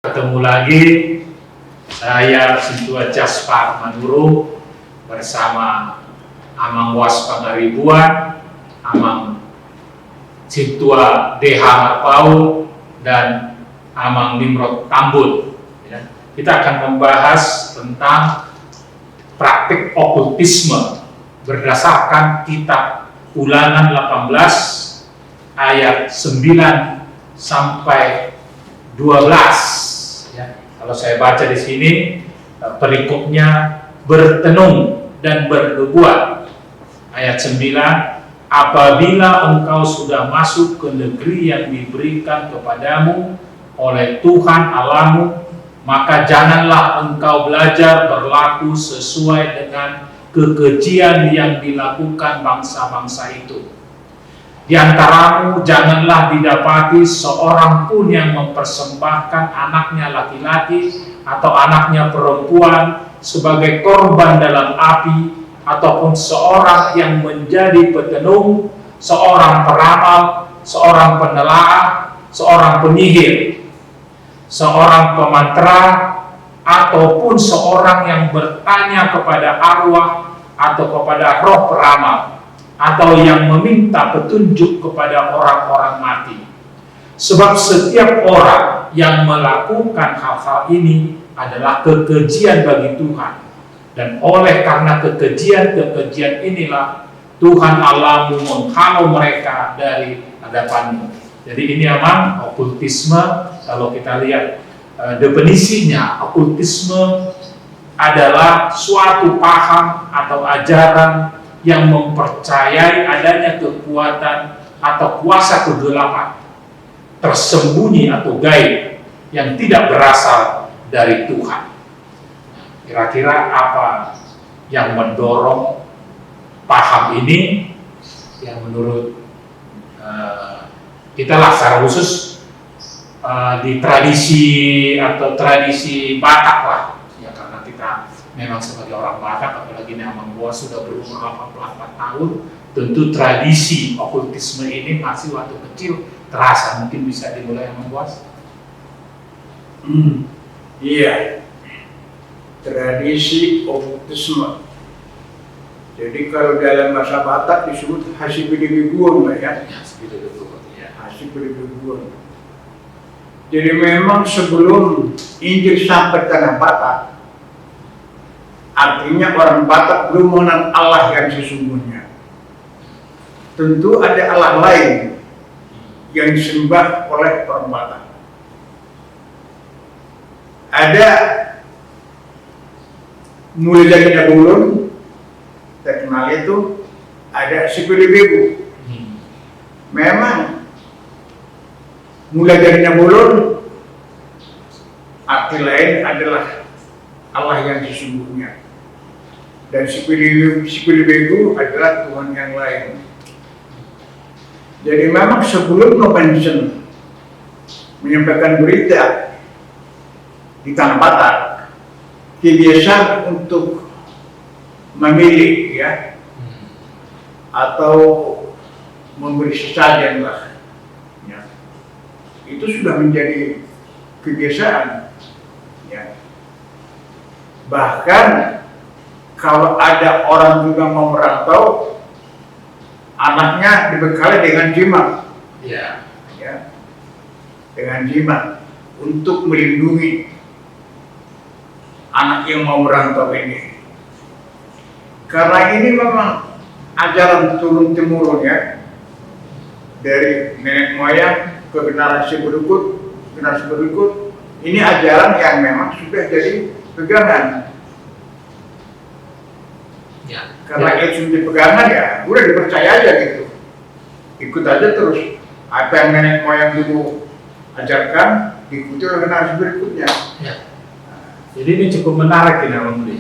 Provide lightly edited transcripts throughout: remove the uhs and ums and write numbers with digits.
Ketemu lagi, saya Sintua Jaspar Manuru bersama Amang Was Pangaribuan, Amang Sintua DH Marpau, dan Amang Nimrod Tambun. Ya. Kita akan membahas tentang praktik okultisme berdasarkan kitab Ulangan 18 ayat 9 sampai 12. Ya. Kalau saya baca di sini perikopnya bertenung dan bernubuat. Ayat 9, apabila engkau sudah masuk ke negeri yang diberikan kepadamu oleh Tuhan Allahmu, maka janganlah engkau belajar berlaku sesuai dengan kekejian yang dilakukan bangsa-bangsa itu. Di antaramu janganlah didapati seorang pun yang mempersembahkan anaknya laki-laki atau anaknya perempuan sebagai korban dalam api, ataupun seorang yang menjadi petenung, seorang peramal, seorang penelaah, seorang penyihir, seorang pemantra, ataupun seorang yang bertanya kepada arwah atau kepada roh peramal, atau yang meminta petunjuk kepada orang-orang mati. Sebab setiap orang yang melakukan hal-hal ini adalah kekejian bagi Tuhan. Dan oleh karena kekejian inilah Tuhan Allahmu menghalau mereka dari hadapanmu. Jadi ini memang okultisme. Kalau kita lihat definisinya, okultisme adalah suatu paham atau ajaran yang mempercayai adanya kekuatan atau kuasa kegelapan tersembunyi atau gaib yang tidak berasal dari Tuhan. Kira-kira apa yang mendorong paham ini yang menurut kita lah secara khusus di tradisi atau tradisi Batak lah ya, karena kita memang sebagai orang Batak, apalagi Amang Was sudah berumur 84 tahun, tentu tradisi okultisme ini masih waktu kecil terasa. Mungkin bisa dimulai Amang Was. Iya, tradisi okultisme. Jadi kalau dalam bahasa Batak disebut hasibidibiguan, Mbak ya. Hasibidibiguan. Jadi memang sebelum Injil sampai tanah Batak, artinya orang Batak belum mengenal Allah yang sesungguhnya. Tentu ada Allah lain yang disembah oleh orang Batak. Ada mulai dari Nabulun, terkenal itu, ada Sipilibegu. Memang mulai dari Nabulun, arti lain adalah Allah yang sesungguhnya. Dan Sipilibegu adalah Tuhan yang lain. Jadi memang sebelum Novensen menyampaikan berita di tanah Batak, kebiasaan untuk memilih ya, atau memberi sesajen lah ya, itu sudah menjadi kebiasaan ya. Bahkan kalau ada orang juga mau merantau, anaknya dibekali dengan jimat ya, dengan jimat untuk melindungi anak yang mau merantau ini. Karena ini memang ajaran turun-temurun ya, dari nenek moyang ke generasi berikut, ini ajaran yang memang sudah jadi pegangan. Ya. Karena itu sudah pegangan ya, udah dipercaya aja gitu, ikut aja terus. Apa yang nenek moyang dulu ajarkan, ikuti oleh generasi berikutnya. Ya. Jadi ini cukup menarik ini Bang Budi.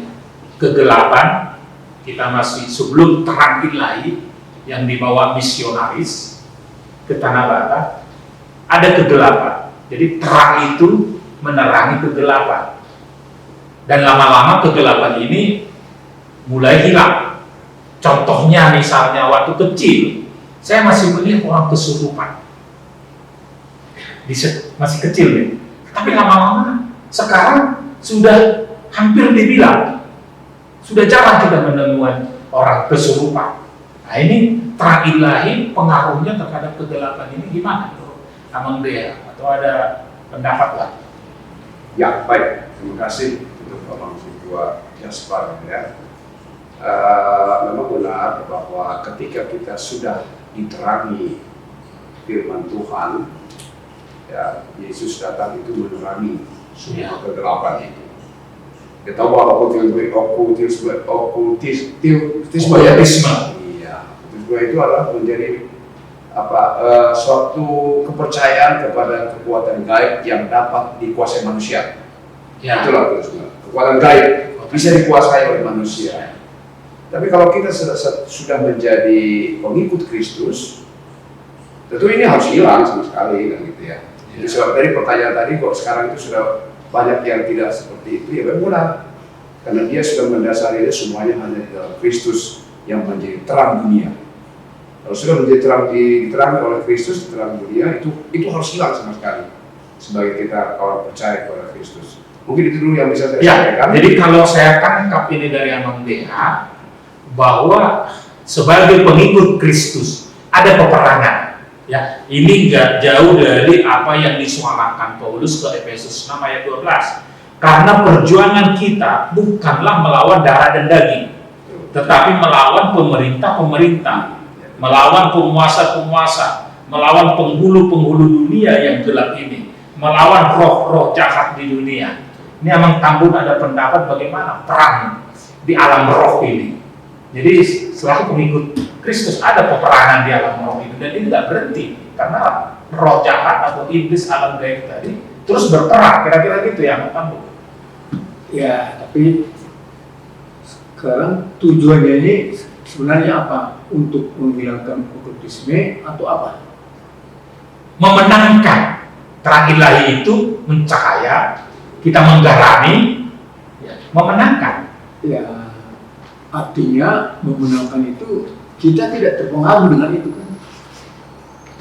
Kegelapan, kita masih sebelum terang ilahi yang dibawa misionaris ke tanah Batak, ada kegelapan. Jadi terang itu menerangi kegelapan. Dan lama-lama kegelapan ini mulai hilang. Contohnya misalnya waktu kecil, saya masih melihat orang kesurupan. Masih kecil nih. Tapi lama-lama sekarang sudah hampir dibilang sudah jarang kita menemukan orang kesurupan. Nah ini terang ilahi pengaruhnya terhadap kegelapan ini gimana? Amang Dea atau ada pendapat lah? Ya, baik. Terima kasih untuk Abang Ketua Jasper ya. Memang benar bahwa ketika kita sudah diterangi firman Tuhan, ya, Yesus datang itu menerangi semua kegelapan itu. Kita tahu bahwa okultisme itu adalah menjadi suatu kepercayaan kepada kekuatan gaib yang dapat dikuasai manusia. Ya. Itulah kekuatan gaib bisa dikuasai oleh manusia. Tapi kalau kita sudah menjadi pengikut Kristus, tentu ini harus hilang sama sekali, kan gitu ya. Jadi sebab dari pertanyaan tadi kok sekarang itu sudah banyak yang tidak seperti itu, ya benar. Karena dia sudah mendasari semuanya hanya di dalam Kristus yang menjadi terang dunia. Kalau sudah menjadi diterangi oleh Kristus, terang dunia, itu harus hilang sama sekali. Sebagai kita orang percaya kepada Kristus. Mungkin itu dulu yang bisa saya sampaikan. Jadi kalau saya tangkap ini dari Amang Dea, bahwa sebagai pengikut Kristus ada peperangan. Ya, ini nggak jauh dari apa yang disuarakan Paulus ke Efesus 6 ayat 12. Karena perjuangan kita bukanlah melawan darah dan daging, tetapi melawan pemerintah-pemerintah, melawan penguasa-penguasa, melawan penghulu-penghulu dunia yang gelap ini, melawan roh-roh jahat di dunia. Ini Amang Tambun ada pendapat bagaimana perang di alam roh ini. Jadi selaku pengikut Kristus ada peperangan di alam roh itu, dan ini tidak berhenti karena roh jahat atau iblis alam gaib tadi terus berperang, kira-kira gitu ya Amang Tambun. Ya, tapi sekarang tujuannya ini sebenarnya apa? Untuk menghilangkan okultisme atau apa? Memenangkan. Terang ilahi itu mencahaya, kita menggarami, memenangkan. Ya, artinya memenangkan itu kita tidak terpengaruh dengan itu kan?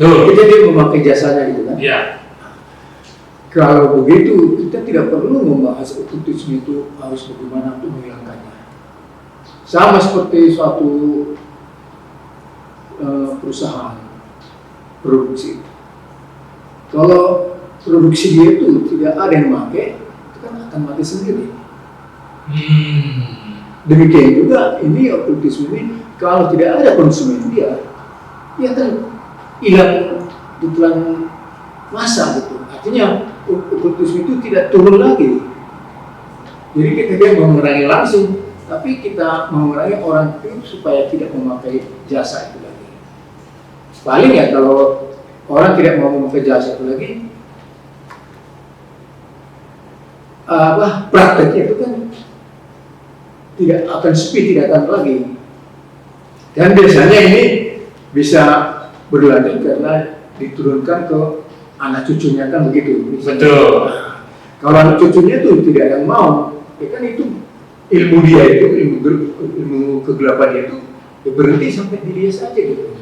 Tuh. Kita dia memakai jasanya gitu kan? Ya. Kalau begitu kita tidak perlu membahas okultisme itu harus bagaimana untuk menghilangkannya. Sama seperti suatu perusahaan produksi. Kalau produksi dia itu tidak ada yang memakai, itu kan akan mati sendiri. Demikian juga ini okultisme ini, kalau tidak ada konsumen dia akan hilang di telan masa gitu. Artinya okultisme itu tidak turun lagi. Jadi kita tidak memerangi langsung, tapi kita memerangi orang itu supaya tidak memakai jasa itu lagi. Paling ya kalau orang tidak mau memakai jasa itu lagi, prakteknya itu kan tidak akan sepi, tidak akan lagi. Dan biasanya ini bisa berlanjut karena diturunkan ke anak cucunya kan begitu. Betul. Kalau anak cucunya itu tidak ada yang mau, ya kan itu ilmu dia itu, ilmu kegelapan itu ya berhenti sampai di dia saja gitu.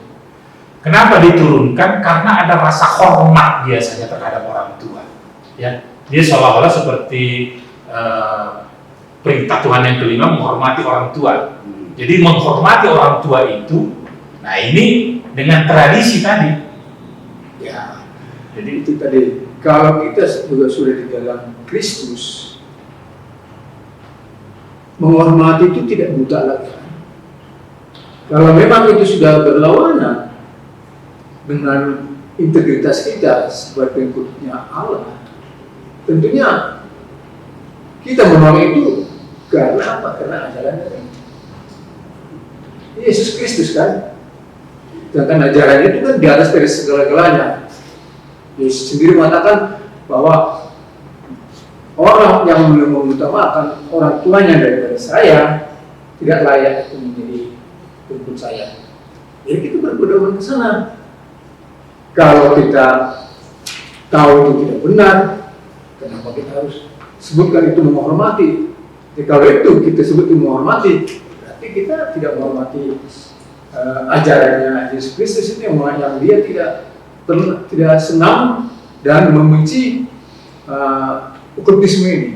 Kenapa diturunkan? Karena ada rasa hormat biasanya terhadap orang tua. Ya, dia seolah-olah seperti perintah Tuhan yang kelima, menghormati orang tua. Jadi menghormati orang tua itu, nah ini dengan tradisi tadi. Ya, jadi itu tadi. Kalau kita juga sudah di dalam Kristus, menghormati itu tidak buta lagi. Kalau memang itu sudah berlawanan dengan integritas kita sebagai pengikutnya Allah, tentunya kita menolak itu karena apa? Karena ajaran dari Yesus Kristus kan. Sedangkan ajarannya itu kan di atas dari segala-galanya. Yesus sendiri mengatakan bahwa orang yang mengutamakan orang tuanya daripada saya tidak layak itu menjadi pengikut saya. Jadi kita berpedoman ke sana. Kalau kita tahu itu tidak benar, kenapa kita harus sebutkan itu menghormati? Jadi kalau itu kita sebut itu menghormati, berarti kita tidak menghormati ajarannya Yesus Kristus itu yang dia tidak senang dan membenci okultisme ini.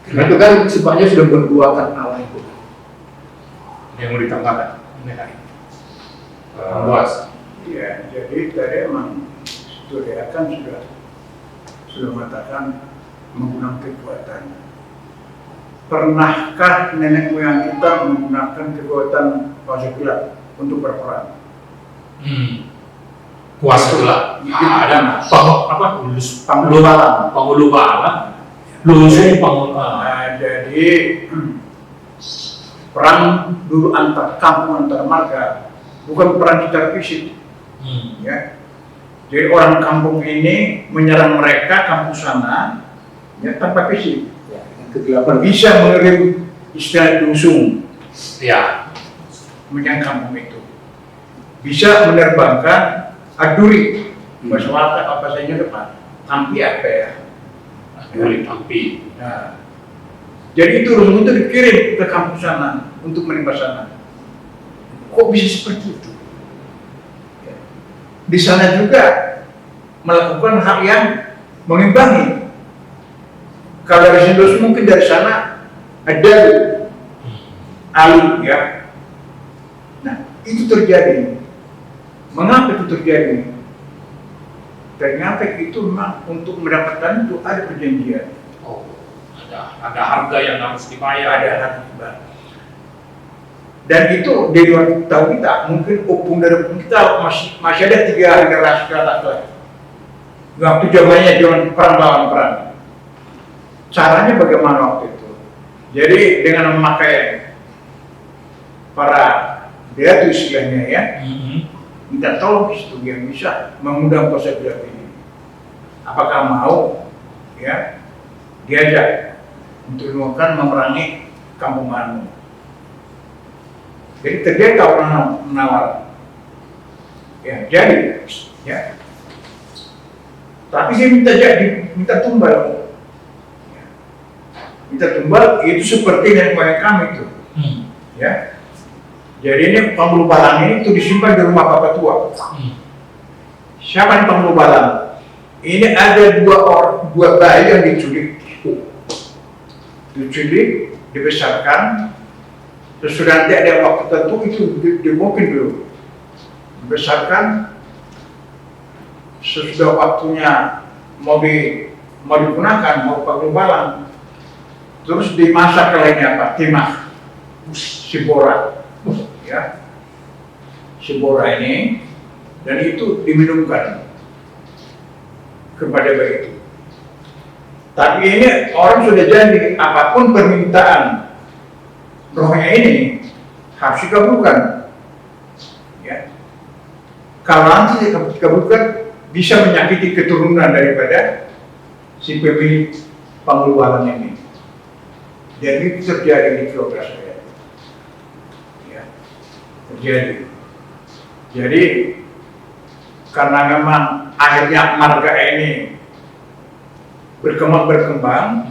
Karena itu kan sifatnya sudah berbuatan Allah itu. Yang mau ditambahkan, luas. Ya, jadi tadi emang Surya kan sudah mengatakan menggunakan kekuatan. Pernahkah nenek moyang kita menggunakan kekuatan kuasa gelap untuk berperang? Kuasa gelap. Ada Penghulu malam. penghulu bala, lusuh penghulu. Jadi perang dulu antar kampung antar marga, bukan perang secara fisik. Ya. Jadi orang kampung ini menyerang mereka kampung sana, ya tanpa fisik. Ya, kegelapan Bisa mengirim istilah dusung, Ya. menyerang kampung itu. Bisa menerbangkan aduri, bahasa Batak apa saja depan, tampi apa ya? Aduri tampi. Nah, jadi itu rusung itu dikirim ke kampung sana untuk menimba sana. Kok bisa seperti itu? Di sana juga melakukan hal yang mengimbangi. Kalau dari Sindus mungkin dari sana ada alu ya. Nah itu terjadi. Mengapa itu terjadi? Ternyata itu memang untuk mendapatkan itu ada perjanjian. Oh, ada harga yang harus dibayar. Ada harga. Dan itu di luar tahu kita, mungkin opung dari opung kita masih ada 3 generasi ke atas lah. Waktu zamannya zaman perang lawan perang. Caranya bagaimana waktu itu? Jadi dengan memakai para dia itu istilahnya ya, minta tolong situ yang bisa mengundang kuasa gelap ini. Apakah mau ya diajak untuk melakukan memerangi kampung Manu? Jadi terjadi orang menawar, ya jadi, ya. Tapi dia minta tumbal, ya. Minta tumbal itu seperti nenek moyang kami itu, ya. Jadi ini penghulu balang ini itu disimpan di rumah bapak tua. Siapa yang penghulu balang? Ini ada dua bayi yang diculik, dibesarkan. Sesudah nanti ada waktu tertentu itu dimungkin dulu dibesarkan. Sesudah waktunya mau digunakan, mau pakai balang, terus dimasak lainnya apa? Timah, sibora, ya, sibora ini, dan itu diminumkan kepada bayi itu. Tapi ini orang sudah janji apapun permintaan rohnya ini harus dikabulkan, ya. Kalau nanti dikabulkan bisa menyakiti keturunan daripada si pemilik pengeluaran ini. Jadi terjadi di keluarga saya, ya, terjadi. Jadi karena memang akhirnya marga ini berkembang,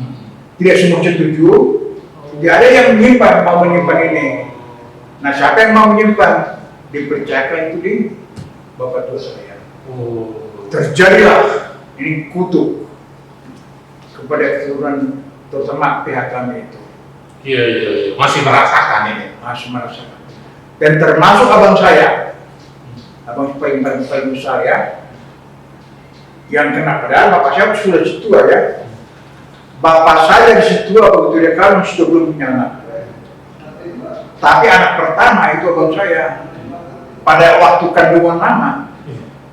tidak semua setuju. Tidak ada yang mau menyimpan ini. Nah, siapa yang mau menyimpan? Dipercayakan itu di bapak tua saya. Terjadilah ini kutuk kepada keturunan terutama pihak kami itu. Iya, masih merasakan ini. Masih merasakan. Dan termasuk abang saya, abang paling besar ya, yang kena padahal bapak saya sudah tua ya. Bapak saya di situ begitu dia kawin sudah belum punya anak. Tapi anak pertama itu abang saya pada waktu kandungan mama,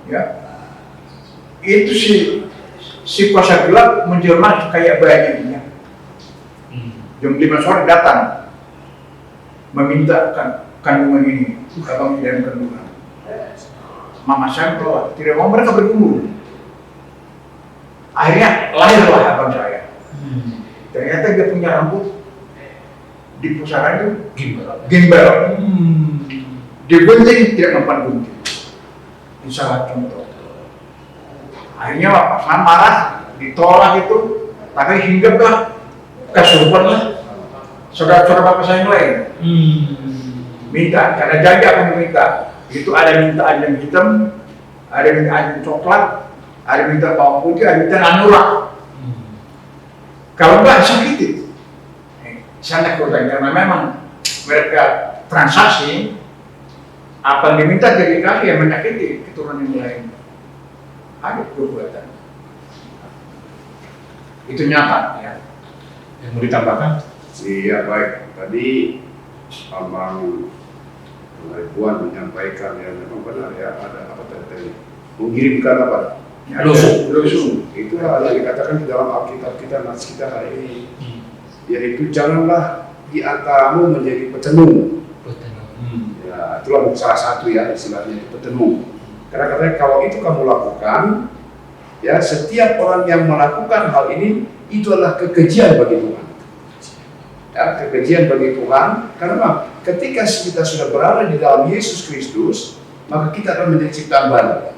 ya, itu si kuasa gelap menjelma kayak bayi. Jam 5 sore datang meminta kandungan ini, abang dalam kandungan. Mama saya keluar, tidak mau mereka bergumul. Akhirnya lahirlah abang saya. Ternyata dia punya rambut di pusaran itu gimbal. Digunting tidak mempan gunting. Salah contoh. Akhirnya bapak saya marah, ditolak itu, tapi hinggaplah kesurupan lah. Saudara-saudara bapak saya yang lain minta, karena janji akan meminta. Itu ada minta ayam hitam, ada minta ayam coklat, ada minta bawang putih, ada minta anurak. Kalau enggak sakit. Sana korban karena memang mereka transaksi apa yang diminta dari kaki yang menyakiti keturunan yang lain. Ada perbuatan. Itu nyata ya. Yang mau ditambahkan? Iya baik. Tadi Abang Puan menyampaikan yang memang benar ya, ada apa tadi? Mengirimkan apa? Lusuh. Itu yang dikatakan di dalam Alkitab kita, nas kita hari ini, yaitu janganlah di antaramu menjadi petenung. Ya, itulah salah satu ya istilahnya itu petenung. Karena katanya kalau itu kamu lakukan, ya setiap orang yang melakukan hal ini itu adalah kekejian bagi Tuhan. Ya, kekejian bagi Tuhan. Karena ketika kita sudah berada di dalam Yesus Kristus, maka kita akan menjadi ciptaan baru.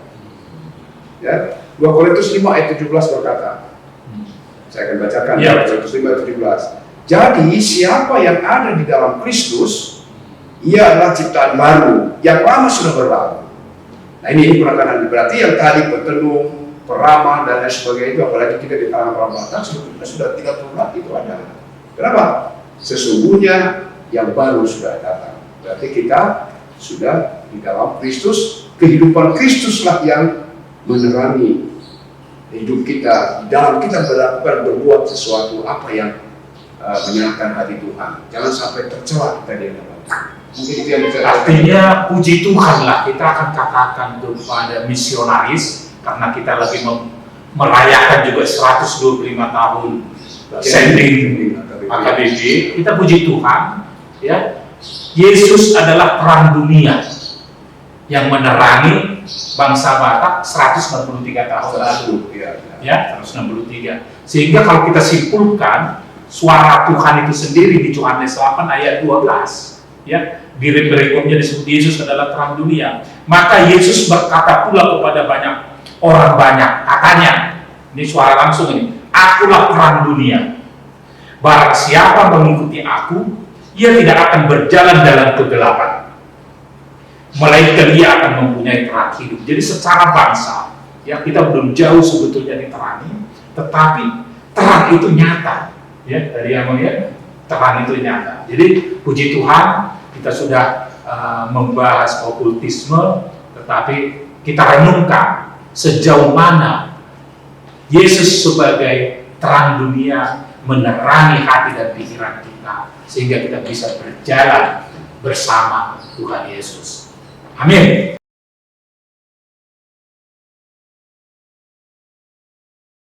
Ya, 2 Korintus 5 ayat 17 berkata, saya akan bacakan ya. 2 Korintus 5 ayat 17. Jadi siapa yang ada di dalam Kristus, ia adalah ciptaan baru, yang lama sudah berlalu. Nah ini penekanan, berarti yang tadi petenung, peramal dan lain sebagainya itu, apalagi kita di tangan orang Batak, sebetulnya sudah 30 lagi itu ada. Kenapa? Sesungguhnya yang baru sudah datang. Berarti kita sudah di dalam Kristus, kehidupan Kristuslah yang menerangi hidup kita. Di dalam kita berbuat sesuatu apa yang menyenangkan hati Tuhan. Jangan sampai tercela kita di dalam. Mungkin itu yang bisa. Artinya puji Tuhan lah kita akan katakan kepada misionaris karena kita lagi merayakan juga 125 tahun sending AKBP. Kita puji Tuhan ya. Yesus adalah terang dunia yang menerangi bangsa Batak 163 tahun lalu. Ya, 163. Sehingga kalau kita simpulkan suara Tuhan itu sendiri di Yohanes 8 ayat 12, ya, di berikutnya disebut Yesus adalah terang dunia. Maka Yesus berkata pula kepada banyak orang banyak, katanya, ini suara langsung ini, akulah terang dunia. Barang siapa mengikuti aku, ia tidak akan berjalan dalam kegelapan, melainkan ia akan mempunyai terang hidup. Jadi secara bangsa, ya kita belum jauh sebetulnya diterangi, tetapi terang itu nyata. Ya, dari yang melihat terang itu nyata. Jadi puji Tuhan kita sudah membahas okultisme, tetapi kita renungkan sejauh mana Yesus sebagai terang dunia menerangi hati dan pikiran kita, sehingga kita bisa berjalan bersama Tuhan Yesus. Amin.